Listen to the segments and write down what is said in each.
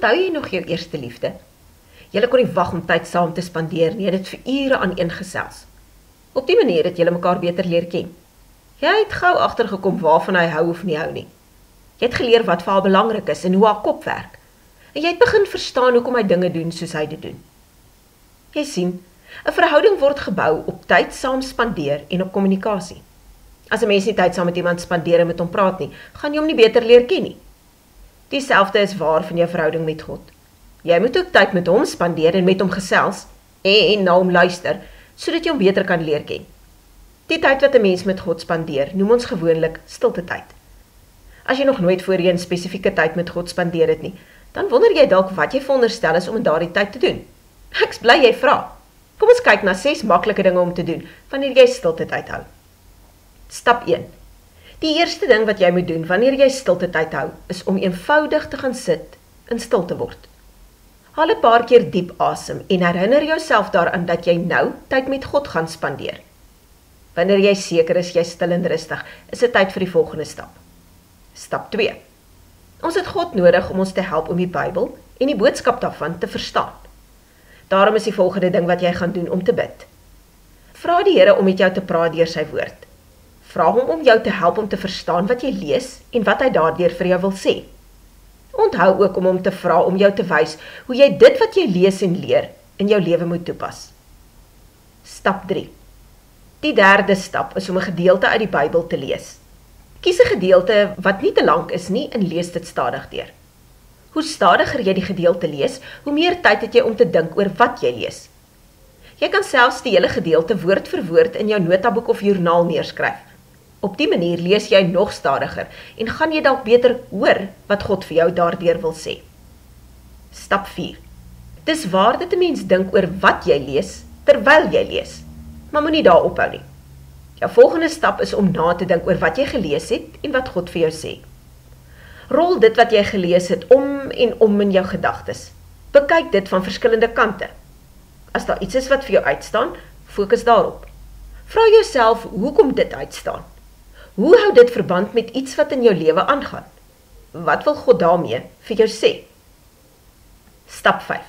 Onthou jy nog jou eerste liefde? Julle kon nie wag om tyd saam te spandeer nie, het vir ure aan een gesels. Op die manier het julle mekaar beter leer ken. Jy het gou agtergekom waarvan hy hou of nie hou nie. Jy het geleer wat vir haar belangrik is en hoe haar kop werk. En jy het begin verstaan hoekom hy dinge doen soos hy dit doen. Jy sien, 'n verhouding word gebou op tyd saam spandeer en op kommunikasie. As 'n mens nie tyd saam met iemand spandeer en met hom praat nie, gaan jy hom nie beter leer ken nie. Dieselfde is waar van jou verhouding met God. Jy moet ook tyd met hom spandeer en met hom gesels en na hom luister, sodat jy hom beter kan leer ken. Die tyd wat 'n mens met God spandeer, noem ons gewoonlik stilte tyd. As jy nog nooit voorheen spesifieke tyd met God spandeer het nie, dan wonder jy dalk wat jy veronderstel is om in daardie tyd te doen. Ek's bly jy vra. Kom ons kyk na 6 maklike dinge om te doen wanneer jy stilte tyd hou. Stap 1. Die eerste ding wat jy moet doen wanneer jy stilte tyd hou, is om eenvoudig te gaan sit en stil te word. Haal 'n paar keer diep asem en herinner jouself daaraan dat jy nou tyd met God gaan spandeer. Wanneer jy seker is jy stil en rustig, is dit tyd vir die volgende stap. Stap 2. Ons het God nodig om ons te help om die Bybel en die boodskap daarvan te verstaan. Daarom is die volgende ding wat jy gaan doen om te bid. Vra die Here om met jou te praat deur sy woord. Vra hom om jou te help om te verstaan wat jy lees en wat hy daardeur vir jou wil sê. Onthou ook om hom te vra om jou te wys hoe jy dit wat jy lees en leer in jou lewe moet toepas. Stap 3. Die derde stap is om 'n gedeelte uit die Bybel te lees. Kies 'n gedeelte wat nie te lank is nie en lees dit stadig deur. Hoe stadiger jy die gedeelte lees, hoe meer tyd het jy om te dink oor wat jy lees. Jy kan selfs die hele gedeelte woord vir woord in jou notaboek of joernaal neerskryf. Op die manier lees jy nog stadiger en gaan jy dalk beter hoor wat God vir jou daardeur wil sê. Stap 4. Dis waar dat 'n mens dink oor wat jy lees terwyl jy lees, maar moenie daar ophou nie. Jou volgende stap is om na te dink oor wat jy gelees het en wat God vir jou sê. Rol dit wat jy gelees het om en om in jou gedagtes. Bekyk dit van verskillende kante. As daar iets is wat vir jou uitstaan, fokus daarop. Vra jouself hoekom dit uitstaan. Hoe hou dit verband met iets wat in jou lewe aangaan? Wat wil God daarmee vir jou sê? Stap 5.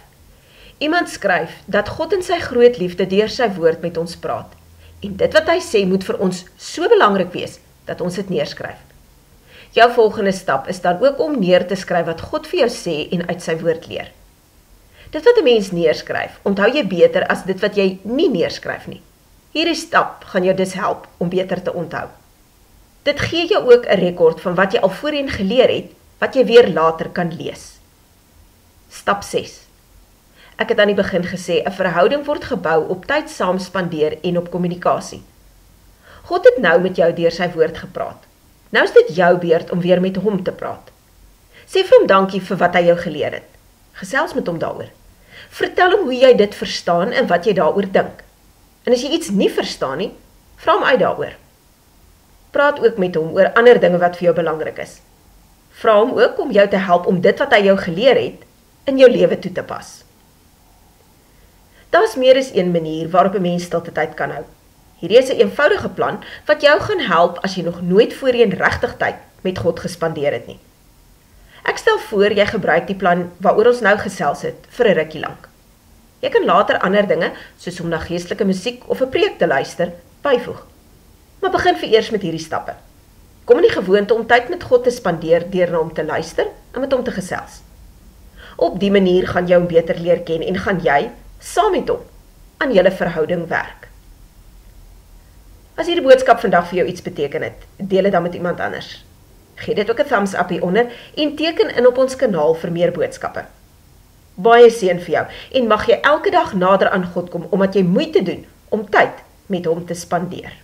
Iemand skryf dat God in sy groot liefde deur sy woord met ons praat. En dit wat hy sê moet vir ons so belangrik wees, dat ons dit neerskryf. Jou volgende stap is dan ook om neer te skryf wat God vir jou sê en uit sy woord leer. Dit wat 'n mens neerskryf, onthou jy beter as dit wat jy nie neerskryf nie. Hierdie stap gaan jou dus help om beter te onthou. Dit gee jou ook 'n rekord van wat jy al voorheen geleer het, wat jy weer later kan lees. Stap 6. Ek het aan die begin gesê, 'n verhouding word gebou op tyd saam spandeer en op kommunikasie. God het nou met jou deur sy woord gepraat. Nou is dit jou beurt om weer met hom te praat. Sê vir hom dankie vir wat hy jou geleer het. Gesels met hom daaroor. Vertel hom hoe jy dit verstaan en wat jy daaroor dink. En as jy iets nie verstaan nie, vra hom uit daaroor. Praat ook met hom oor ander dinge wat vir jou belangrik is. Vra hom ook om jou te help om dit wat hy jou geleer het, in jou lewe toe te pas. Daar is meer as een manier waarop 'n mens stilte tyd kan hou. Hierdie is 'n eenvoudige plan wat jou gaan help as jy nog nooit voorheen regtig tyd met God gespandeer het nie. Ek stel voor jy gebruik die plan waaroor ons nou gesels het vir 'n rukkie lank. Jy kan later ander dinge, soos om na geestelike musiek of 'n preek te luister, byvoeg. Maar begin vereers met hierdie stappe. Kom in die gewoonte om tyd met God te spandeer deur na hom te luister en met hom te gesels. Op die manier gaan jy hom beter leer ken en gaan jy, saam met hom, aan julle verhouding werk. As hierdie boodskap vandag vir jou iets beteken het, deel dit dan met iemand anders. Gee dit ook 'n thumbs up hieronder en teken in op ons kanaal vir meer boodskappe. Baie seën vir jou en mag jy elke dag nader aan God kom omdat jy moeite doen om tyd met hom te spandeer.